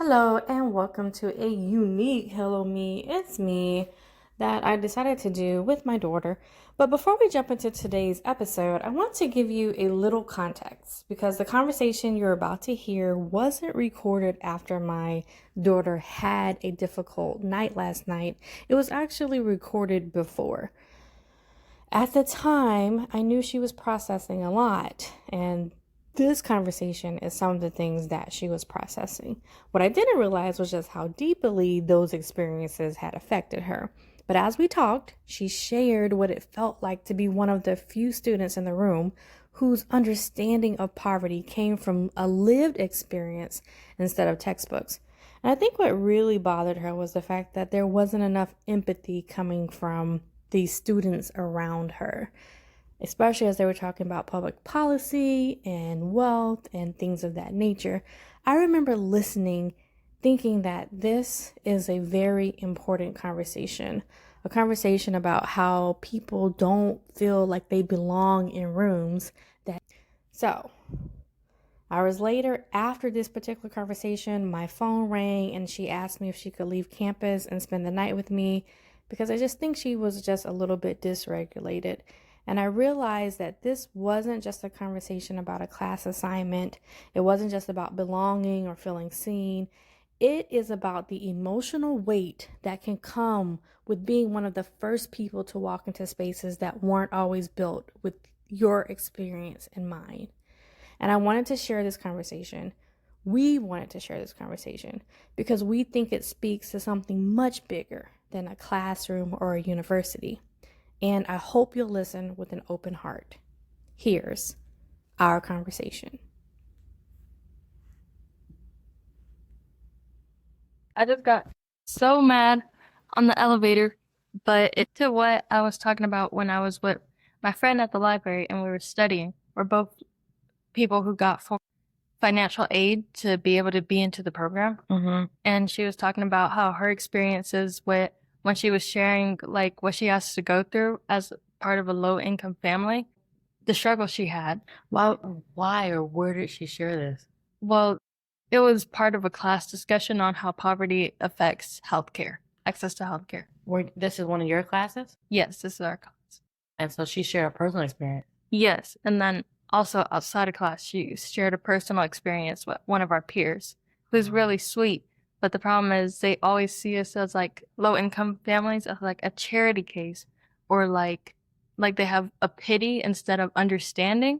Hello and welcome to a unique Hello Me. It's me that I decided to do with my daughter. But before we jump into today's episode, I want to give you a little context because the conversation you're about to hear wasn't recorded after my daughter had a difficult night last night. It was actually recorded before. At the time, I knew she was processing a lot, and this conversation is some of the things that she was processing. What I didn't realize was just how deeply those experiences had affected her. But as we talked, she shared what it felt like to be one of the few students in the room whose understanding of poverty came from a lived experience instead of textbooks. And I think what really bothered her was the fact that there wasn't enough empathy coming from the students around her, especially as they were talking about public policy and wealth and things of that nature. I remember listening, thinking that this is a very important conversation, a conversation about how people don't feel like they belong in rooms that. So, hours later, after this particular conversation, my phone rang and she asked me if she could leave campus and spend the night with me because I just think she was just a little bit dysregulated. And I realized that this wasn't just a conversation about a class assignment. It wasn't just about belonging or feeling seen. It is about the emotional weight that can come with being one of the first people to walk into spaces that weren't always built with your experience in mind. And I wanted to share this conversation. We wanted to share this conversation because we think it speaks to something much bigger than a classroom or a university. And I hope you'll listen with an open heart. Here's our conversation. I just got so mad on the elevator, but it to what I was talking about when I was with my friend at the library and we were studying. We're both people who got full financial aid to be able to be into the program. And she was talking about how her experiences with when she was sharing like what she has to go through as part of a low income family, the struggle she had. Why or where did she share this? Well, it was part of a class discussion on how poverty affects healthcare, access to healthcare. This is one of your classes? Yes, this is our class. And so she shared a personal experience. Yes, and then also outside of class, she shared a personal experience with one of our peers who's really sweet. But the problem is they always see us as like low income families as like a charity case or like they have a pity instead of understanding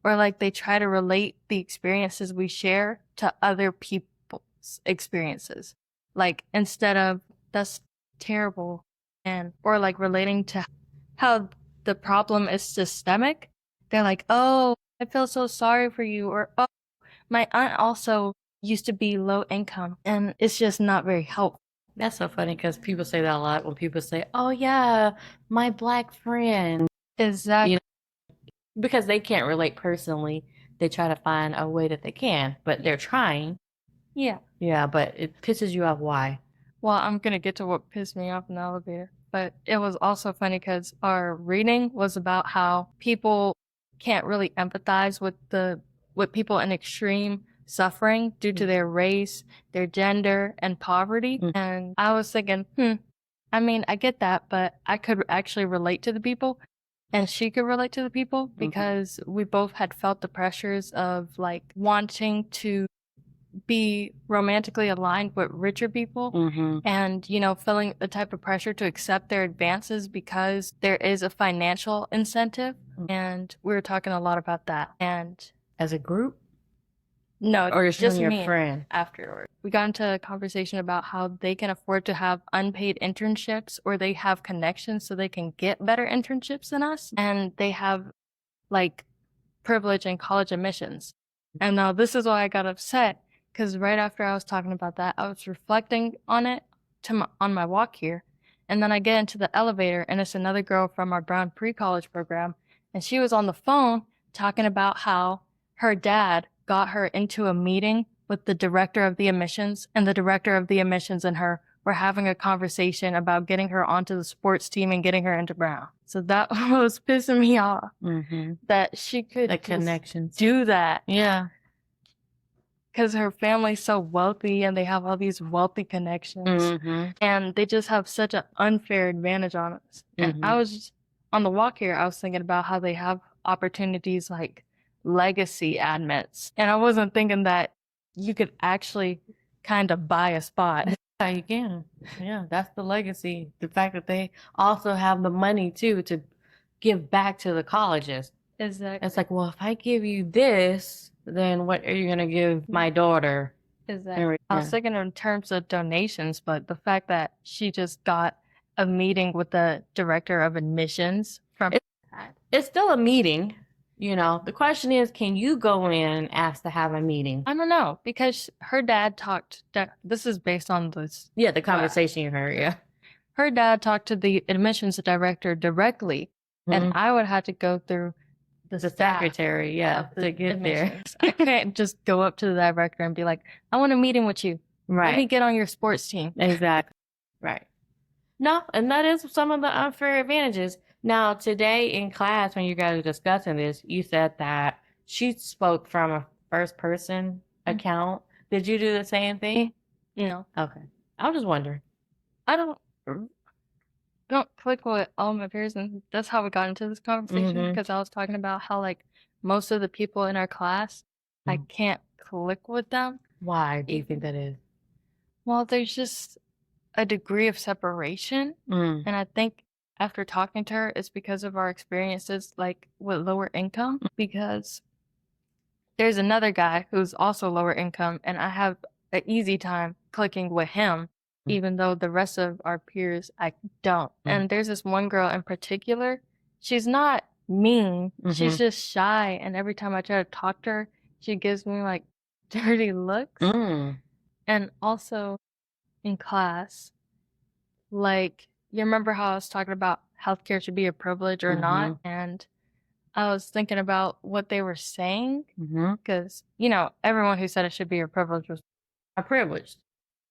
or like they try to relate the experiences we share to other people's experiences. Like instead of that's terrible and or like relating to how the problem is systemic, they're like, oh, I feel so sorry for you, or oh, my aunt also used to be low income, and it's just not very helpful. That's so funny because people say that a lot when people say, "Oh yeah, my black friend," Exactly. you know, because they can't relate personally. They try to find a way that they can, but they're trying. Yeah. Yeah, but it pisses you off. Why? Well, I'm gonna get to what pissed me off in the elevator, but it was also funny because our reading was about how people can't really empathize with people in extreme suffering due to their race, their gender, and poverty. And I was thinking, I mean, I get that, but I could actually relate to the people. And she could relate to the people because we both had felt the pressures of like wanting to be romantically aligned with richer people and, you know, feeling the type of pressure to accept their advances because there is a financial incentive. And we were talking a lot about that. And As a group, no, or just your me friend? afterward. We got into a conversation about how they can afford to have unpaid internships or they have connections so they can get better internships than us. And they have like privilege in college admissions. And now this is why I got upset because right after I was talking about that, I was reflecting on it on my walk here. And then I get into the elevator and it's another girl from our Brown pre-college program. And she was on the phone talking about how her dad got her into a meeting with the director of the admissions, and the director of the admissions and her were having a conversation about getting her onto the sports team and getting her into Brown. So that was pissing me off that she could The connections. do that. Yeah. because her family's so wealthy and they have all these wealthy connections, Mm-hmm. and they just have such an unfair advantage on us. And I Mhm. was just, on the walk here, I was thinking about how they have opportunities like legacy admits, and I wasn't thinking that you could actually kind of buy a spot. Yeah, you can. Yeah, that's the legacy. The fact that they also have the money too to give back to the colleges. Exactly. It's like, well, if I give you this, then what are you gonna give my daughter? Exactly. I was Yeah. thinking in terms of donations, but the fact that she just got a meeting with the director of admissions from It's still a meeting, you know. The question is, can you go in and ask to have a meeting? I don't know, because her dad talked, this is based on this. Yeah, the conversation you heard, yeah. Her dad talked to the admissions director directly, and Mhm. I would have to go through the The staff secretary, yeah, of the to get there. admissions. I can't just go up to the director and be like, I want a meeting with you. Let me Right. get on your sports team. Exactly. Right. No, and that is some of the unfair advantages. Now, today in class, when you guys were discussing this, you said that she spoke from a first person account. Did you do the same thing? No, Okay. I was just wondering. I don't click with all my peers, and that's how we got into this conversation, Mhm. because I was talking about how like most of the people in our class, I Mhm. can't click with them. Why do you think that is? Well, there's just a degree of separation, Mm. and I think after talking to her, it's because of our experiences like with lower income, because there's another guy who's also lower income, and I have an easy time clicking with him, even though the rest of our peers I don't. And there's this one girl in particular, she's not mean, she's Mhm. just shy, and every time I try to talk to her, she gives me like dirty looks. Mm. And also in class, like, you remember how I was talking about healthcare should be a privilege or not? And I was thinking about what they were saying, Mhm. because, you know, everyone who said it should be a privilege was, A privilege.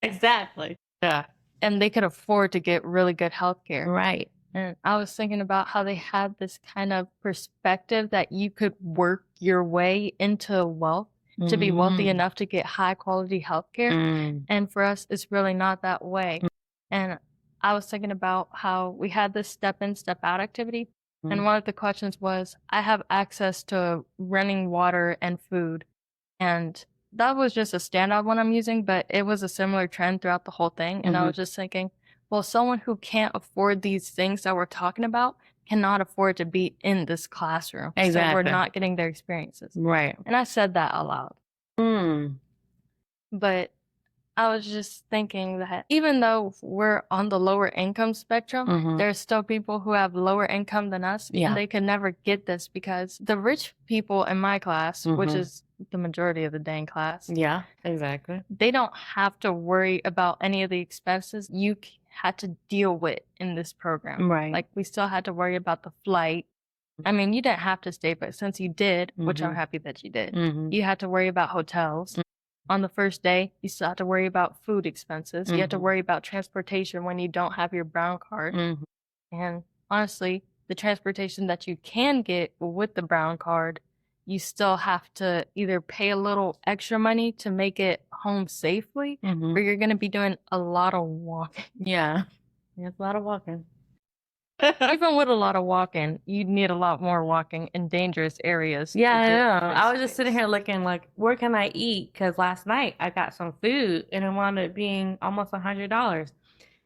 Exactly. Yeah. and they could afford to get really good healthcare. Right. And I was thinking about how they had this kind of perspective that you could work your way into wealth to be wealthy Mhm. enough to get high quality healthcare. Mm. And for us, it's really not that way. And I was thinking about how we had this step in, step out activity. And Mm. one of the questions was, I have access to running water and food. And that was just a standout one I'm using, but it was a similar trend throughout the whole thing. And I was just thinking, well, someone who can't afford these things that we're talking about cannot afford to be in this classroom. So we're Exactly. not getting their experiences. Right. And I said that aloud. Mm. But I was just thinking that even though we're on the lower income spectrum, Mhm. there's still people who have lower income than us, Yeah. and they can never get this because the rich people in my class, which Mhm. is the majority of the dang class, Yeah, exactly. they don't have to worry about any of the expenses you had to deal with in this program. Right. Like, we still had to worry about the flight. I mean, you didn't have to stay, but since you did, which I'm Mhm. happy that you did, Mhm. you had to worry about hotels. On the first day, you still have to worry about food expenses. You have to worry about transportation when you don't have your brown card. Mhm. And honestly, the transportation that you can get with the brown card, you still have to either pay a little extra money to make it home safely, or Mhm. you're going to be doing a lot of walking. Yeah. It's a lot of walking. Even with a lot of walking, you need a lot more walking in dangerous areas. Yeah, to I get know. free I was just space. sitting here looking like, where can I eat? Because last night I got some food and it wound up being almost $100.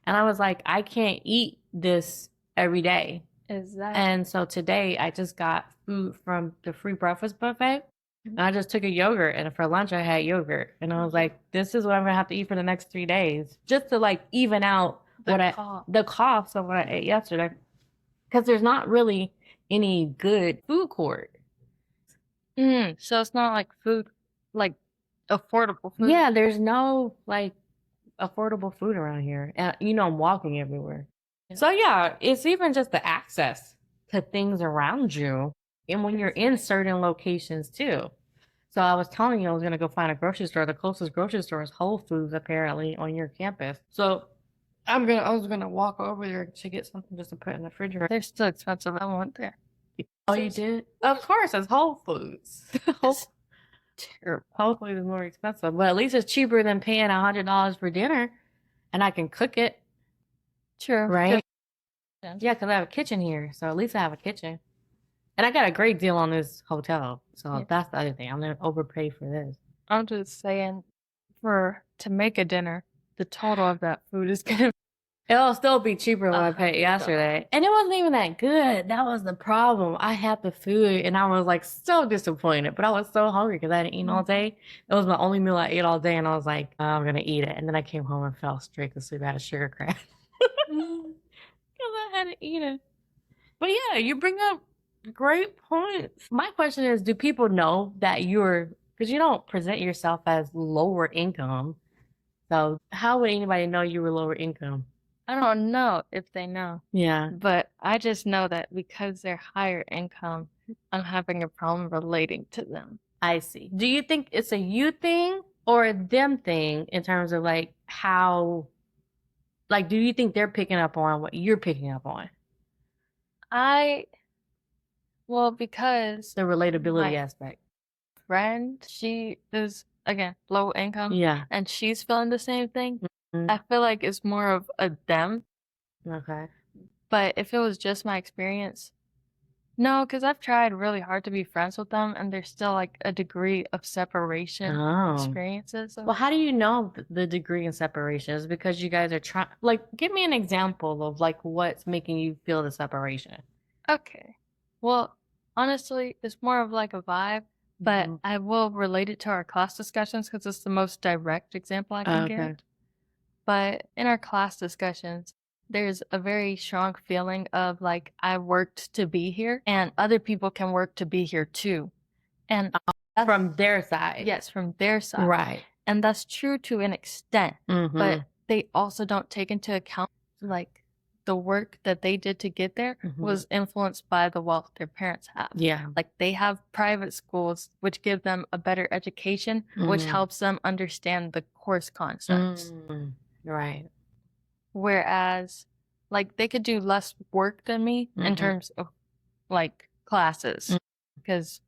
And I was like, I can't eat this every day. Exactly. And so today I just got food from the free breakfast buffet. And I just took a yogurt, and for lunch I had yogurt. And I was like, this is what I'm gonna have to eat for the next 3 days. Just to like even out the cost of what I ate yesterday. Because there's not really any good food court. So it's not like food, like affordable food. Yeah, there's no like affordable food around here. And you know, I'm walking everywhere. Yeah. So yeah, it's even just the access to things around you. And when you're in certain locations too. So I was telling you I was gonna go find a grocery store. The closest grocery store is Whole Foods apparently on your campus. So I was gonna walk over there to get something just to put in the refrigerator. They're still expensive. I went there. Oh, you did? Of course, it's Whole Foods. terrible. Hopefully it's more expensive, but at least it's cheaper than paying $100 for dinner, and I can cook it, True. right? Yeah. Yeah, because I have a kitchen here, so at least I have a kitchen. And I got a great deal on this hotel, so Yeah. that's the other thing. I'm gonna overpay for this. I'm just saying, to make a dinner, the total of that food is gonna. It'll still be cheaper than I paid yesterday. And it wasn't even that good. That was the problem. I had the food and I was like so disappointed, but I was so hungry because I hadn't eaten all day. It was my only meal I ate all day, and I was like, oh, I'm gonna eat it. And then I came home and fell straight to sleep. I had a sugar crash because I hadn't eaten. But yeah, you bring up great points. My question is, do people know that because you don't present yourself as lower income. So how would anybody know you were lower income? I don't know if they know, Yeah. but I just know that because they're higher income, I'm having a problem relating to them. I see. Do you think it's a you thing or a them thing in terms of like how, like, do you think they're picking up on what you're picking up on? Because The relatability my aspect. friend, she is, again, low income, Yeah. and she's feeling the same thing. Mhm. I feel like it's more of a them, Okay. but if it was just my experience, no, because I've tried really hard to be friends with them, and there's still like a degree of separation Oh. experiences. So Well, how do you know the degree in separation? Is it because you guys are trying, like, give me an example of like what's making you feel the separation. Okay. Well, honestly, it's more of like a vibe, but Mhm. I will relate it to our class discussions because it's the most direct example I can Okay. give. But in our class discussions, there's a very strong feeling of like, I worked to be here, and other people can work to be here too. And From their side. yes, from their side. Right. And that's true to an extent, Mhm. but they also don't take into account like the work that they did to get there Mhm. was influenced by the wealth their parents have. Yeah. Like they have private schools which give them a better education, which Mhm. helps them understand the course concepts. Right. Whereas like they could do less work than me in Mhm. terms of like classes. Because,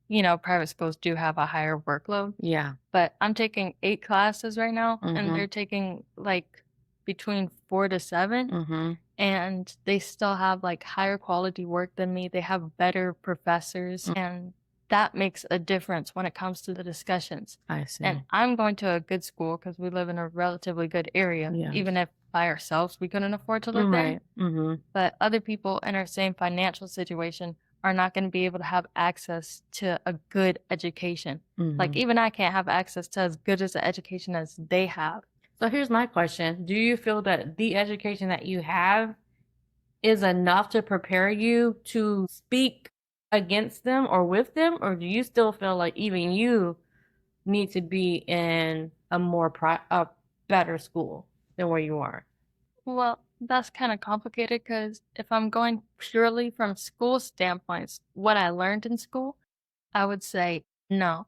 private schools do have a higher workload. Yeah. But I'm taking 8 classes right now, Mhm. and they're taking like between 4 to 7, Mm-hmm. and they still have like higher quality work than me. They have better professors, and that makes a difference when it comes to the discussions. I see. And I'm going to a good school because we live in a relatively good area, Yeah. even if by ourselves we couldn't afford to live there. Right. Mm-hmm. But other people in our same financial situation are not going to be able to have access to a good education. Like even I can't have access to as good as an education as they have. So here's my question. Do you feel that the education that you have is enough to prepare you to speak against them or with them? Or do you still feel like even you need to be in a better school than where you are? Well, that's kind of complicated because if I'm going purely from school standpoints, what I learned in school, I would say no.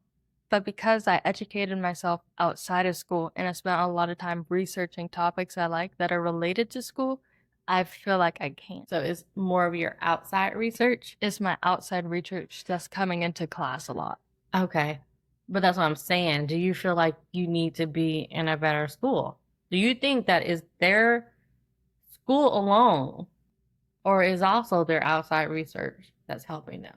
But because I educated myself outside of school and I spent a lot of time researching topics I like that are related to school, I feel like I can. So it's more of your outside research? It's my outside research that's coming into class a lot. Okay. But that's what I'm saying. Do you feel like you need to be in a better school? Do you think that is their school alone, or is also their outside research that's helping them?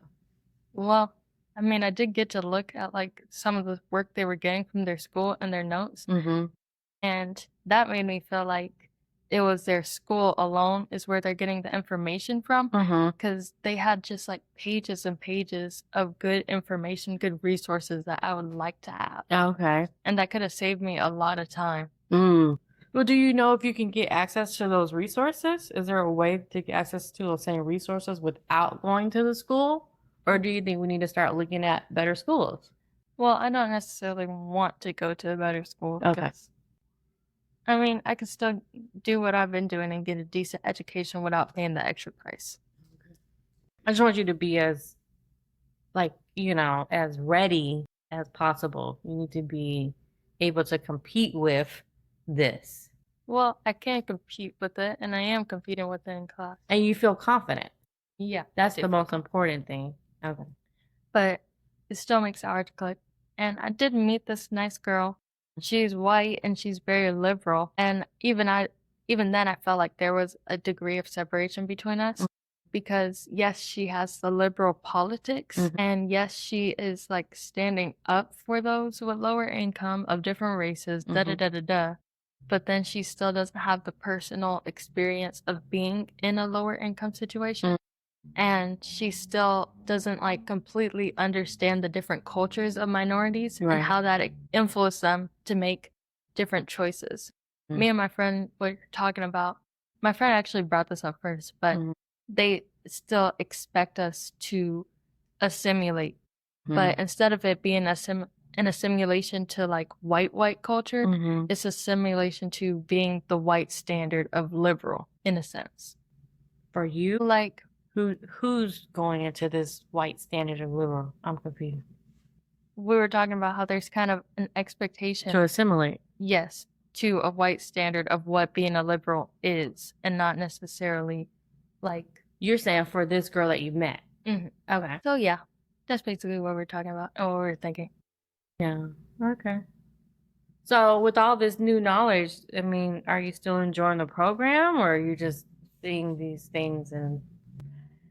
Well, I mean, I did get to look at like some of the work they were getting from their school and their notes, Mm-hmm. and that made me feel like it was their school alone is where they're getting the information from, Mm-hmm. because they had just like pages and pages of good information, good resources that I would like to have, Okay. and that could have saved me a lot of time. Well, do you know if you can get access to those resources? Is there a way to get access to those same resources without going to the school? Or do you think we need to start looking at better schools? Well, I don't necessarily want to go to a better school. Okay. Because, I mean, I can still do what I've been doing and get a decent education without paying the extra price. I just want you to be as, like, as ready as possible. You need to be able to compete with this. Well, I can compete with it, and I am competing with it in class. And you feel confident. Yeah. That's the most important thing. Okay. But it still makes it hard to and I did meet this nice girl. She's white and she's very liberal. And even then I felt like there was a degree of separation between us because yes, she has the liberal politics and yes, she is like standing up for those with lower income of different races, da da da da da. But then she still doesn't have the personal experience of being in a lower income situation. And she still doesn't like completely understand the different cultures of minorities Right. and how that influenced them to make different choices. Me and my friend were talking about, my friend actually brought this up first, but they still expect us to assimilate. But instead of it being an assimilation to like white culture, it's assimilation to being the white standard of liberal in a sense. For you, Like, who's going into this white standard of liberal? I'm confused. we were talking about how there's kind of an expectation, To assimilate. yes, to a white standard of what being a liberal is, and not necessarily like. You're saying for this girl that you met. Okay. So yeah, that's basically what we're talking about and what we're thinking. Yeah. Okay. So with all this new knowledge, I mean, are you still enjoying the program, or are you just seeing these things and?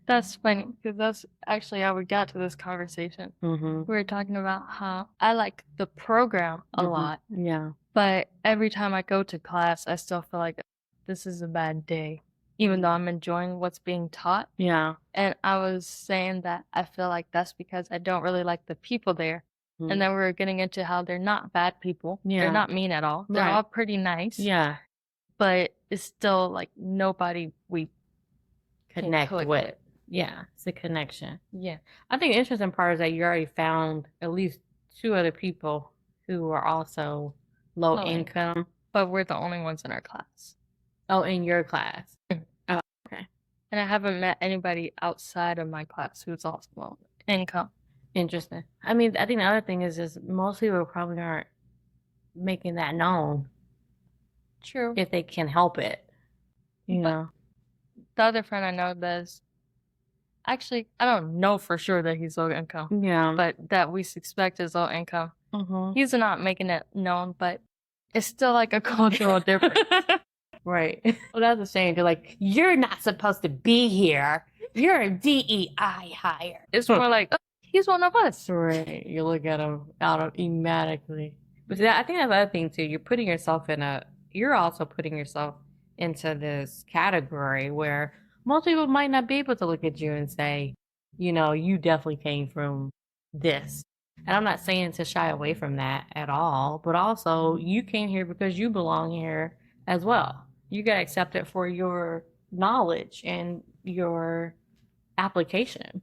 That's funny because that's actually how we got to this conversation. We were talking about how I like the program a lot, Yeah. but every time I go to class, I still feel like this is a bad day, even though I'm enjoying what's being taught. Yeah. And I was saying that I feel like that's because I don't really like the people there. And then we were getting into how they're not bad people. Yeah. They're not mean at all. They're Right. all pretty nice. Yeah. But it's still like nobody we Connect click with. Yeah. It's a connection. Yeah. I think the interesting part is that you already found at least 2 other people who are also low Low income. But we're the only ones in our class. Oh, in your class. Oh, okay. And I haven't met anybody outside of my class who's also low income. Interesting. I mean, I think the other thing is just most people probably aren't making that known True. if they can help it. You But- know? The other friend I know does. Actually, I don't know for sure that he's low income, Yeah. but that we suspect is low income. Mm-hmm. He's not making it known, but it's still like a cultural difference. Right. Well, that's the same. They're like, you're not supposed to be here. You're a DEI hire. It's more like, oh, he's one of us. Right. You look at them automatically. But I think that's the other thing too. You're also putting yourself into this category where most people might not be able to look at you and say, you know, you definitely came from this. And I'm not saying to shy away from that at all, but also you came here because you belong here as well. You got accepted for your knowledge and your application.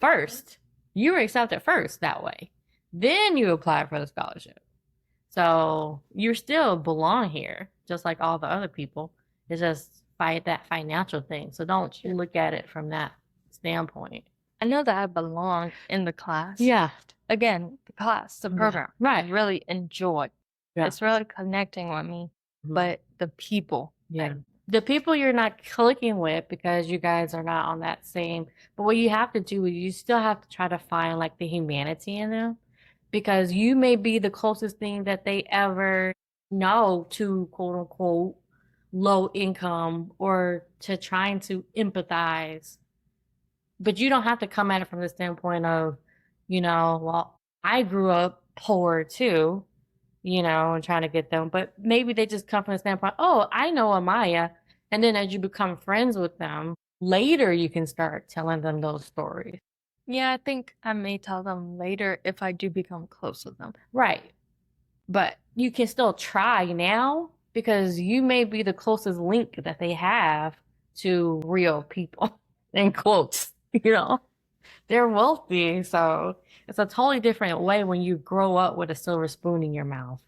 First, you were accepted first that way. Then you applied for the scholarship. So you still belong here, just like all the other people. It's just that financial thing. So don't look at it from that standpoint. I know that I belong in the class. Yeah. Again, the class, the program. Right. I really enjoy. Yeah. It's really connecting with me. But the people. Yeah. The people you're not clicking with because you guys are not on that same. But what you have to do is you still have to try to find like the humanity in them, because you may be the closest thing that they ever know to quote unquote low income or to trying to empathize. But you don't have to come at it from the standpoint of, you know, well, I grew up poor too, you know, and trying to get them. But maybe they just come from the standpoint, oh, I know Amaya. And then as you become friends with them, later you can start telling them those stories. Yeah, I think I may tell them later if I do become close with them. Right. But you can still try now because you may be the closest link that they have to real people, in quotes, you know. They're wealthy, so it's a totally different way when you grow up with a silver spoon in your mouth.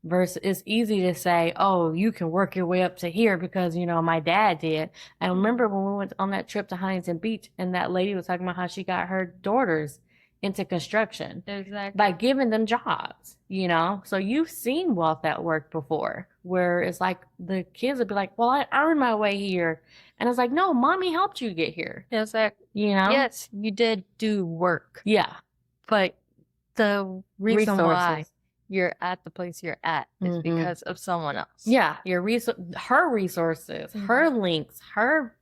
Versus it's easy to say, oh, you can work your way up to here because, you know, my dad did. I remember when we went on that trip to Huntington Beach and that lady was talking about how she got her daughters into construction Exactly. by giving them jobs, you know? So you've seen wealth at work before where it's like the kids would be like, well, I earned my way here. And it's like, no, mommy helped you get here, It's like, you know? yes, you did do work, Yeah. but the reason why Resources. you're at the place you're at is Mhm. because of someone else. Yeah, her resources, her links, her,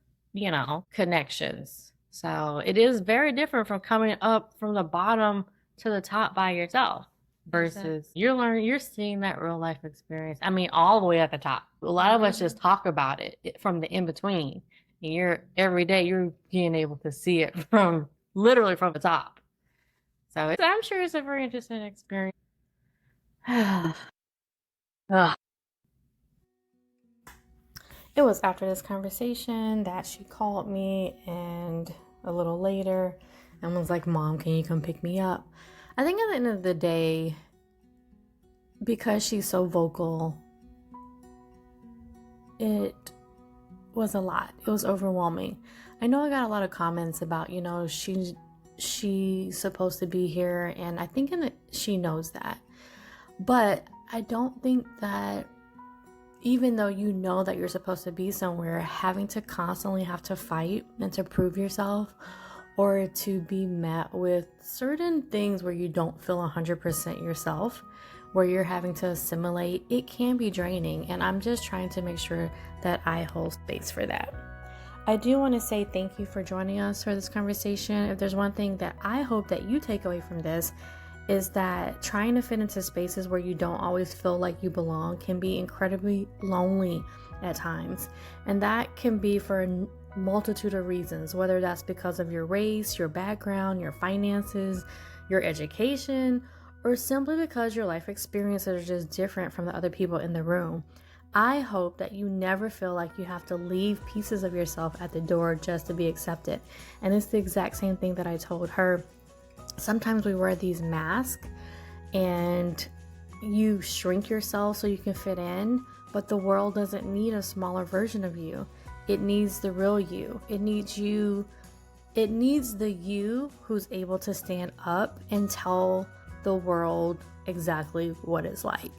connections. So it is very different from coming up from the bottom to the top by yourself versus you're seeing that real life experience. I mean, all the way at the top. A lot of us just talk about it from the in between. And every day you're being able to see it from literally from the top. So I'm sure it's a very interesting experience. Ugh. It was after this conversation that she called me, and a little later and was like, Mom, can you come pick me up? I think at the end of the day, because she's so vocal, it was a lot. It was overwhelming. I know I got a lot of comments about, she's supposed to be here, and I think she knows that. But I don't think that even though you know that you're supposed to be somewhere, having to constantly have to fight and to prove yourself, or to be met with certain things where you don't feel 100% yourself, where you're having to assimilate, it can be draining. And I'm just trying to make sure that I hold space for that. I do want to say thank you for joining us for this conversation. If there's one thing that I hope that you take away from this, is that trying to fit into spaces where you don't always feel like you belong can be incredibly lonely at times. And that can be for a multitude of reasons, whether that's because of your race, your background, your finances, your education, or simply because your life experiences are just different from the other people in the room. I hope that you never feel like you have to leave pieces of yourself at the door just to be accepted. And it's the exact same thing that I told her. Sometimes we wear these masks and you shrink yourself so you can fit in, but the world doesn't need a smaller version of you. It needs the real you. It needs the you who's able to stand up and tell the world exactly what it's like.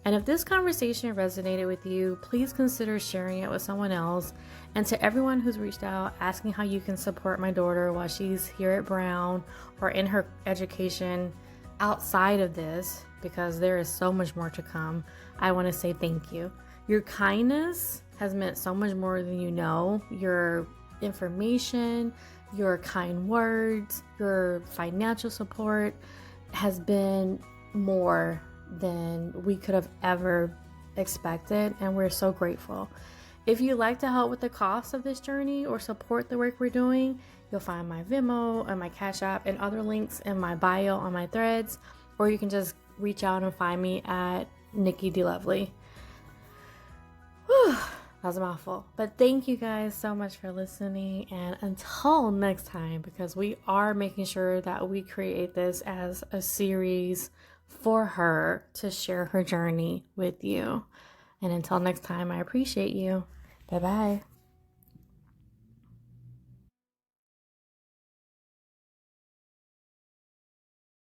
And if this conversation resonated with you, please consider sharing it with someone else. And to everyone who's reached out asking how you can support my daughter while she's here at Brown or in her education outside of this, because there is so much more to come, I want to say thank you. Your kindness has meant so much more than you know. Your information, your kind words, your financial support has been more than we could have ever expected, and we're so grateful. If you'd like to help with the cost of this journey or support the work we're doing, you'll find my Venmo and my Cash App and other links in my bio on my threads, or you can just reach out and find me at Nikki D. Lovely. Whew, that was a mouthful. But thank you guys so much for listening, and until next time, because we are making sure that we create this as a series for her to share her journey with you. And until next time, I appreciate you. Bye-bye.